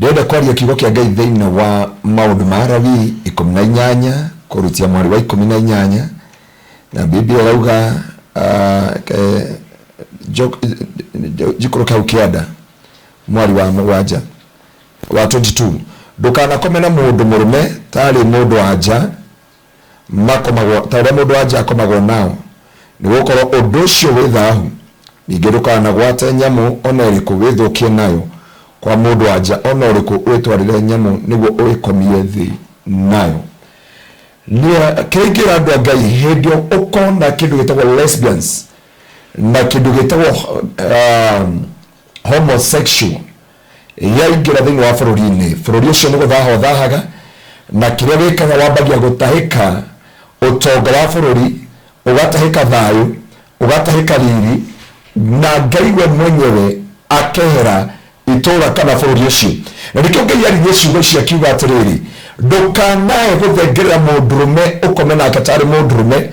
ndenda kwaria kiugo kia Ngai thiini wa maundu ma Lawi 18 kurutia mwari wa 18 na Biblia rauga jikoro kau kiada mwari wa mwaja wa 22 ndukanakomena mundu murume tari mundu anja makomagwo tari mundu anja akomagwo nao nigukorwo undu ucio wi thahu ningi ndukanagwate nyamu ona iriku withukie nayo kwa mundu anja ona uriku witwarire nyamu niguo uikomie thi nayo nia keingira andu a Ngai hendio ukona kindu gitagwo lesbians na kindu gitagwo homosexual yaingira thiini wa bururi ucio ni guthahaga na kiria wikaga wambagia gutahika utonga wa bururi ugatahika thayu ugatahika riri na Ngai we mwenyewe akehera itura kana bururi ucio na nikio Ngai ari ciugo cia kiuga atiriri ndukanae guthengerera mundurume ukomena akatari mundurume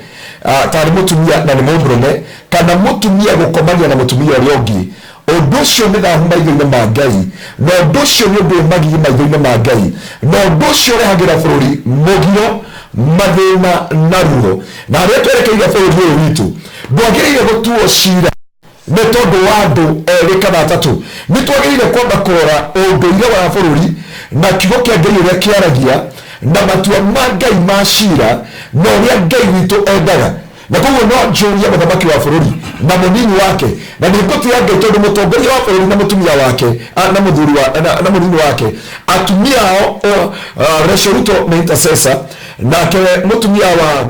tari mutumia na ni mundurume kana mutumia gukomania na mutumia uria ungi undu ucio ni thahu maitho-ini ma Ngai na undu ucio ni undu magigi maitho-ini ma Ngai na undu ucio urehagira bururi mugio mathina na ruo na aria twerekeire bururi uyu witu ndwagiriire gutuo cira ni tondu wa andu eri kana atatu ni twagiriire kwamba kurora unduire wa bururi na kiugo kia Ngai uria kiaragia na matua ma Ngai ma cira na uria Ngai witu endaga na koguo no njuria muthamaki wa bururi na munini wake na ni ngutia Ngai tondu mutongoria wa bururi na mutumia wake na muthuri wa na munini wake atumia ao Reshoruto ni intercessor na ke mutumia wa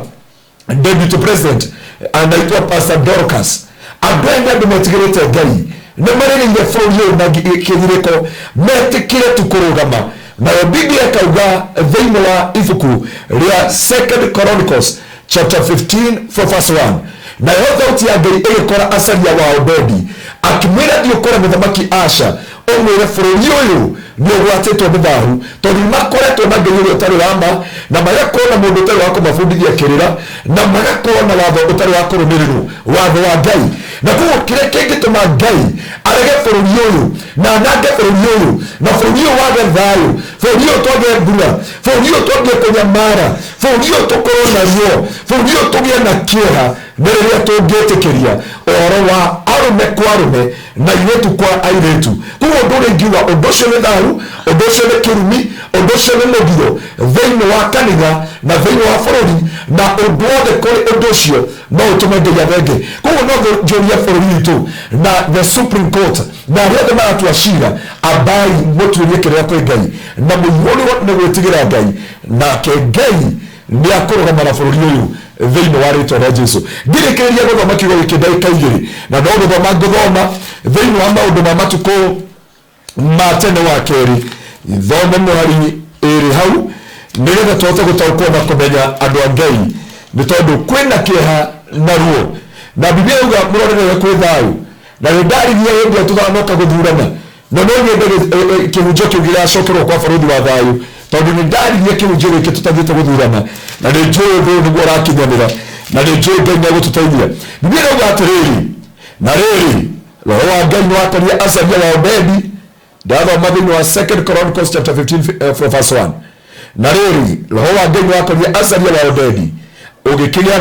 deputy president anaitwa Pastor Dorcas abenda ndumetigirite Ngai na marerire bururi na kithiriko metikire tukurugama na Biblia kauga thiini wa ibuku ria 2 Chronicles chapter 15 verse 1 na thauti ya Ngai igikora Asaria wa Obedi akimwira ndiukora muthamaki Asha umwire bururi uyu ni ugwatitwo ni thahu tondu makoretwo na Ngai uria utari wama na magakorwo mundu utari wa kumabundithia kirira na magakorwo na watho utari wa kurumirirwo watho wa Ngai na koguo kiria kingituma Ngai arege bururi uyu na anange bururi uyu na bururi uyu wage thayu bururi uyu twage mbura bururi uyu twage kunyamara bururi uyu tukorwo na ruo bururi uyu tugie na kieha na riria tungitikiria uhoro wa arume kwa arume na iretu kwa airetu koguo nduri ngiuga undu ucio ni thahu undu ucio ni kirumi undu ucio ni mugio thiini wa kanitha na thiini wa bururi na undu wothe kuri undu ucio no utume Ngai athenge koguo no njuria bururi witu na the Supreme Court na aria maratua cira abai mutuirie kiria kwi Ngai na muiyuri ni gwitigira Ngai nake Ngai ni akurugama na bururi uyu thiini wa ritwa ria Jesu ngirikiria guthoma kiugo giki ndagika 2 na no guthoma nguthoma thiini wa maundu ma matuko ma tene wa keri thome mwari iri hau nigetha tuhote gutaukwo na kumenya andu a Ngai ni tondu kwina kieha na ruo na Biblia yuga murorere kwi thayu na ndarigia hindi tuthanoka guthurana na no nyende kihunjo kiu giracokerwo kwa bururi wa thayu tondu ni ndarigia kihunjo giki tutathiite guthurana na ni njui ndu niguo rakinyanira na ni njui Ngai ni gututeithia Biblia yuga atiriri na riri roho wa Ngai ni wakaria Asaria wa Obedi ndathoma thiini wa 2 Chronicles chapter 15 verse 1 na riri roho wa Ngai ni wakaria Asaria wa Obedi ugikiria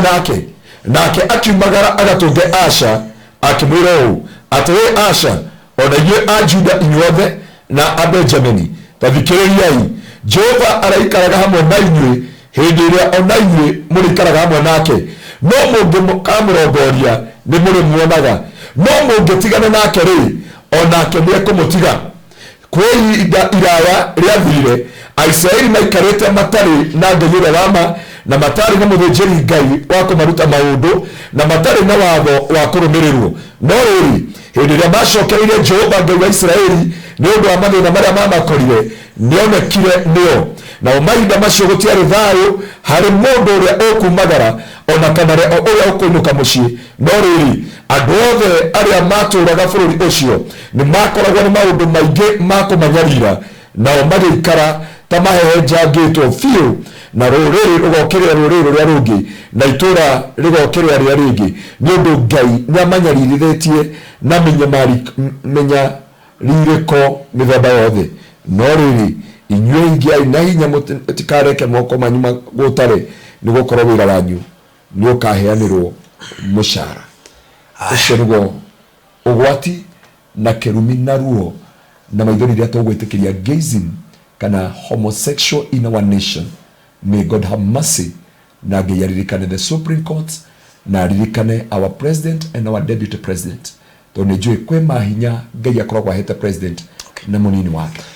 nake akiumagara agatunge Asha akimwira uu ati we Asha ona inyue a Juda inyuothe na a Benjamini tathikiririai Jehova araikaraga hamwe na inyue hindi iria ona inyue murikaraga hamwe nake no mungimukamurongoria ni murimuonaga no mungitigana nake ri onake ni ekumutiga kwi iraya riathire Aisraeli maikarite matari na Ngai uria wama na matari na muthinjiri Ngai wa kumaruta maundu na matari na watho wa kurumirirwo no riri hindi iria macokereire Jehova Ngai wa Israeli ni undu wa mathina maria mamakorire nionekire nio na mahinda macio gutiari thayu hari mundu uria ukumagara ona kana uria ukuinuka mucii no riri andu othe aria maturaga bururi ucio ni makoragwo ni maundu maingi ma kumanyarira nao magikara ta mahehenjangitwo fiu na ruriri rugokirira ruriri ruria rungi na itura rigokirira ria ringi ni undu Ngai ni amanyaririthetie na menya ririko mithemba yothe no riri inyuĩ ingĩ na hinya mũtikareke moko manyu gũtarĩ nĩ gũkorwo wĩra wanyu nĩ ũkaheanĩrwo mũcara. Ũcio nĩguo ũgwati na kĩrumi na ruo na maithori rĩrĩa tũgwĩtĩkĩria gayism kana homosexual in our nation. May God have mercy na Ngai aririkane the Supreme Court na aririkane our president and our deputy president. Tondũ nĩ njũĩ kwĩ mahinya Ngai akoragwo ahete president na mũnini wake.